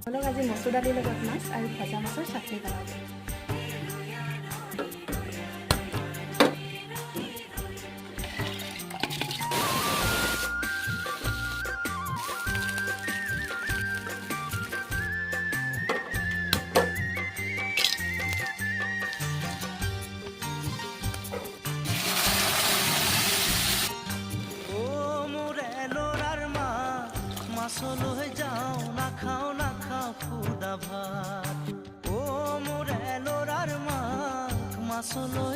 অলপ আজি মচুৰ দালিৰ লগত মাছ আৰু ভজা মাছৰ চাটনি বনালোঁ। মাছলৈ যাওঁ নাখাওঁ খুদা ভাত। অ' মোৰ ল'ৰাৰ মাক মাছলৈ